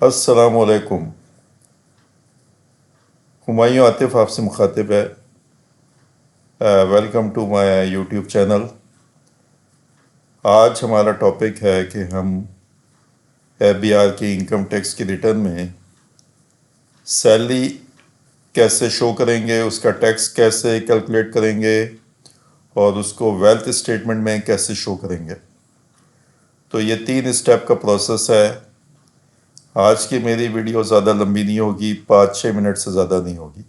السلام علیکم. ہمایوں عاطف آپ سے مخاطب ہے. Welcome to my YouTube channel. آج ہمارا ٹاپک ہے کہ ہم ایف بی آر کی انکم ٹیکس کی ریٹرن میں سیلری کیسے شو کریں گے، اس کا ٹیکس کیسے کیلکولیٹ کریں گے اور اس کو ویلتھ اسٹیٹمنٹ میں کیسے شو کریں گے. تو یہ 3 اسٹیپ کا پروسیس ہے. آج کی میری ویڈیو زیادہ لمبی نہیں ہوگی، 5-6 منٹ سے زیادہ نہیں ہوگی،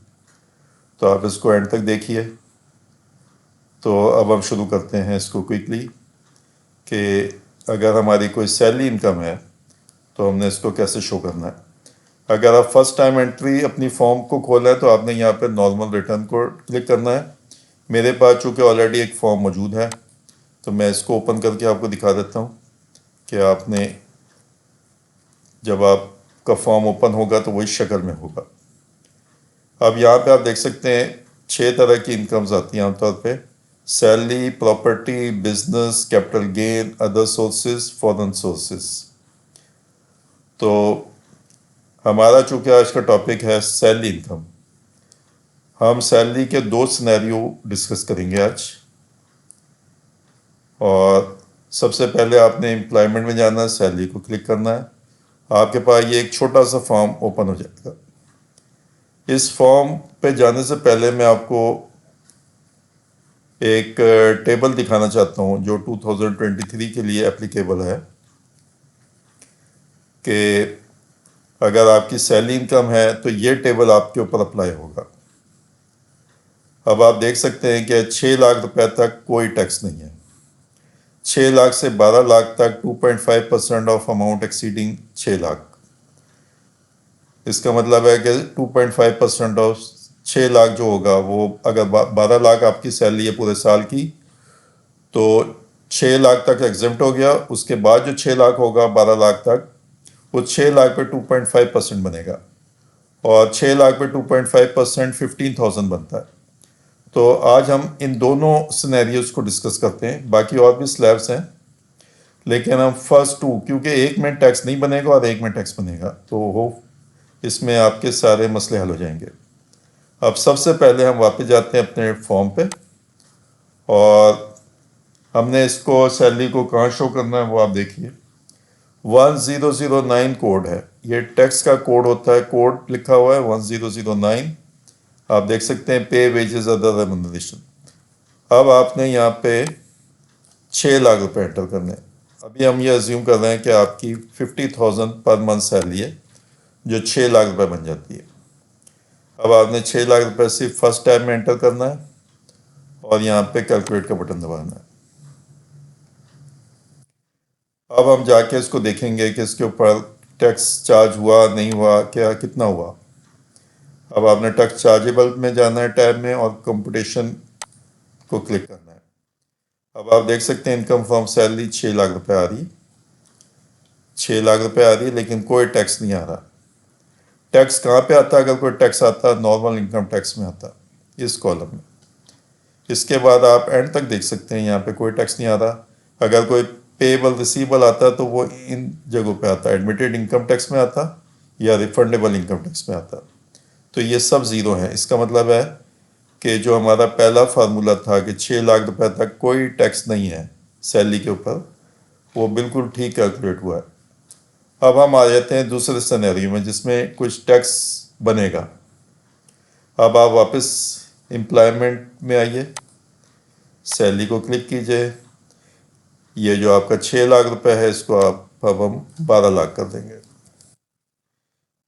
تو آپ اس کو اینڈ تک دیکھیے. تو اب ہم شروع کرتے ہیں اس کو کوئکلی کہ اگر ہماری کوئی سیلری انکم ہے تو ہم نے اس کو کیسے شو کرنا ہے. اگر آپ فرسٹ ٹائم انٹری اپنی فارم کو کھولا ہے تو آپ نے یہاں پہ نارمل ریٹرن کو کلک کرنا ہے. میرے پاس چونکہ آلریڈی ایک فارم موجود ہے تو میں اس کو اوپن کر کے آپ کو دکھا دیتا ہوں کہ آپ نے جب آپ کا فارم اوپن ہوگا تو وہ اس شکل میں ہوگا. اب یہاں پہ آپ دیکھ سکتے ہیں 6 طرح کی انکمز آتی ہیں عام طور پہ: salary, property, business, capital gain, other sources, foreign sources. تو ہمارا چونکہ آج کا ٹاپک ہے سیلری انکم، ہم سیلری کے 2 سینیریو ڈسکس کریں گے آج. اور سب سے پہلے آپ نے امپلائمنٹ میں جانا ہے، سیلری کو کلک کرنا ہے. آپ کے پاس یہ ایک چھوٹا سا فارم اوپن ہو جائے گا. اس فارم پہ جانے سے پہلے میں آپ کو ایک ٹیبل دکھانا چاہتا ہوں جو 2023 کے لیے اپلیکیبل ہے کہ اگر آپ کی سیلری انکم ہے تو یہ ٹیبل آپ کے اوپر اپلائی ہوگا. اب آپ دیکھ سکتے ہیں کہ 6 لاکھ روپے تک کوئی ٹیکس نہیں ہے. 6 لاکھ سے 12 لاکھ تک 2.5% آف اماؤنٹ ایکسیڈنگ 6 لاکھ. اس کا مطلب ہے کہ 2.5% آف 6 لاکھ جو ہوگا وہ اگر 12 لاکھ آپ کی سیلری ہے پورے سال کی تو 6 لاکھ تک ایگزمپٹ ہو گیا. اس کے بعد جو 6 لاکھ ہوگا 12 لاکھ تک وہ 6 لاکھ پہ 2.5% بنے گا اور 6 لاکھ پہ 2.5% 15,000 بنتا ہے. تو آج ہم ان دونوں سینیریوز کو ڈسکس کرتے ہیں. باقی اور بھی سلیبس ہیں لیکن ہم فرسٹ 2 کیونکہ ایک میں ٹیکس نہیں بنے گا اور ایک میں ٹیکس بنے گا تو اس میں آپ کے سارے مسئلے حل ہو جائیں گے. اب سب سے پہلے ہم واپس جاتے ہیں اپنے فارم پہ اور ہم نے اس کو سیلری کو کہاں شو کرنا ہے وہ آپ دیکھیے. 1009 کوڈ ہے، یہ ٹیکس کا کوڈ ہوتا ہے. کوڈ لکھا ہوا ہے 1009. آپ دیکھ سکتے ہیں پے ویجز ادر ریمونریشن. اب آپ نے یہاں پہ 6 لاکھ روپے انٹر کرنے. ابھی ہم یہ ازیوم کر رہے ہیں کہ آپ کی 50,000 پر منتھ سیلری ہے جو 6 لاکھ روپے بن جاتی ہے. اب آپ نے 6 لاکھ روپے صرف فرسٹ ٹائم میں انٹر کرنا ہے اور یہاں پہ کیلکولیٹ کا بٹن دبانا ہے. اب ہم جا کے اس کو دیکھیں گے کہ اس کے اوپر ٹیکس چارج ہوا نہیں ہوا، کتنا ہوا. اب آپ نے ٹیکس چارجیبل میں جانا ہے ٹیب میں اور کمپٹیشن کو کلک کرنا ہے. اب آپ دیکھ سکتے ہیں انکم فرام سیلری 6 لاکھ روپے آ رہی 6 لاکھ روپے آ رہی ہے لیکن کوئی ٹیکس نہیں آ رہا. ٹیکس کہاں پہ آتا ہے؟ اگر کوئی ٹیکس آتا نارمل انکم ٹیکس میں آتا اس کالم میں. اس کے بعد آپ اینڈ تک دیکھ سکتے ہیں یہاں پہ کوئی ٹیکس نہیں آ رہا. اگر کوئی پیبل ریسیبل آتا تو وہ ان جگہوں پہ آتا، ایڈمیٹڈ انکم ٹیکس میں آتا یا ریفنڈیبل انکم ٹیکس میں آتا. تو یہ سب زیرو ہیں. اس کا مطلب ہے کہ جو ہمارا پہلا فارمولا تھا کہ 6 لاکھ روپے تک کوئی ٹیکس نہیں ہے سیلری کے اوپر، وہ بالکل ٹھیک کیلکولیٹ ہوا ہے. اب ہم آ جاتے ہیں دوسرے سینیریو میں جس میں کچھ ٹیکس بنے گا. اب آپ واپس امپلائمنٹ میں آئیے، سیلری کو کلک کیجئے. یہ جو آپ کا 6 لاکھ روپے ہے اس کو اب ہم 12 لاکھ کر دیں گے.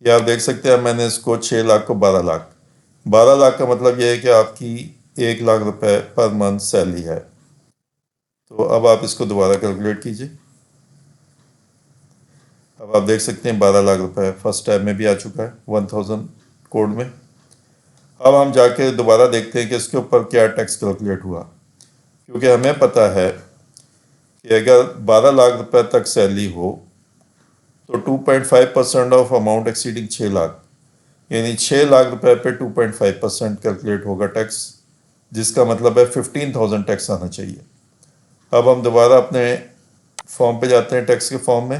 یہ آپ دیکھ سکتے ہیں میں نے اس کو 6 لاکھ کو 12 لاکھ کا مطلب یہ ہے کہ آپ کی 1 لاکھ روپے پر منتھ سیلری ہے. تو اب آپ اس کو دوبارہ کیلکولیٹ کیجئے. اب آپ دیکھ سکتے ہیں 12 لاکھ روپے فرسٹ ٹائم میں بھی آ چکا ہے 1000 کوڈ میں. اب ہم جا کے دوبارہ دیکھتے ہیں کہ اس کے اوپر کیا ٹیکس کیلکولیٹ ہوا، کیونکہ ہمیں پتہ ہے کہ اگر 12 لاکھ روپے تک سیلری ہو تو 2.5% آف اماؤنٹ ایکسیڈنگ 6 لاکھ یعنی 6 لاکھ روپے پہ 2.5% کیلکولیٹ ہوگا ٹیکس، جس کا مطلب ہے 15,000 ٹیکس آنا چاہیے. اب ہم دوبارہ اپنے فارم پہ جاتے ہیں ٹیکس کے فارم میں.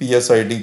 PSID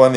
1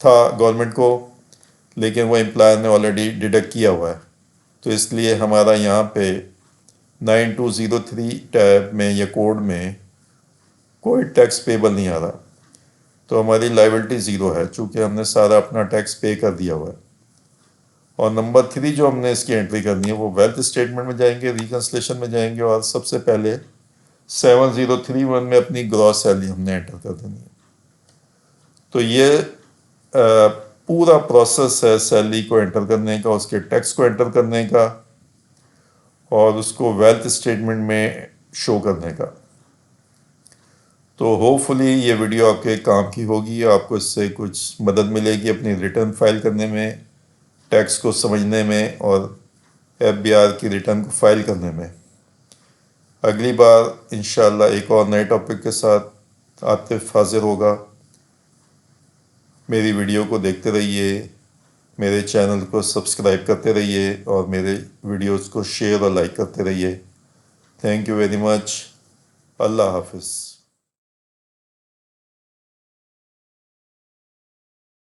تھا گورنمنٹ کو، لیکن وہ امپلائر نے آلریڈی ڈیڈکٹ کیا ہوا ہے، تو اس لیے ہمارا یہاں پہ 9203 ٹیب میں یا کوڈ میں کوئی ٹیکس پیبل نہیں آ رہا، تو ہماری لائبلٹی زیرو ہے چونکہ ہم نے سارا اپنا ٹیکس پے کر دیا ہوا ہے۔ اور نمبر 3 جو ہم نے اس کی انٹری کرنی ہے وہ ویلتھ اسٹیٹمنٹ میں جائیں گے، ریکنسلیشن میں جائیں گے، اور سب سے پہلے 7031 میں اپنی گراس سیلری ہم نے انٹر کر دینی ہے۔ تو یہ پورا پروسیس ہے سیلری کو انٹر کرنے کا، اس کے ٹیکس کو انٹر کرنے کا، اور اس کو ویلتھ اسٹیٹمنٹ میں شو کرنے کا۔ تو ہوپ فلی یہ ویڈیو آپ کے کام کی ہوگی، آپ کو اس سے کچھ مدد ملے گی اپنی ریٹرن فائل کرنے میں، ٹیکس کو سمجھنے میں، اور FBR کی ریٹرن کو فائل کرنے میں۔ اگلی بار انشاءاللہ ایک اور نئے ٹاپک کے ساتھ عاطف حاضر ہوگا۔ میری ویڈیو کو دیکھتے رہیے، میرے چینل کو سبسکرائب کرتے رہیے، اور میرے ویڈیوز کو شیئر اور لائک کرتے رہیے۔ Thank you very much. اللہ حافظ۔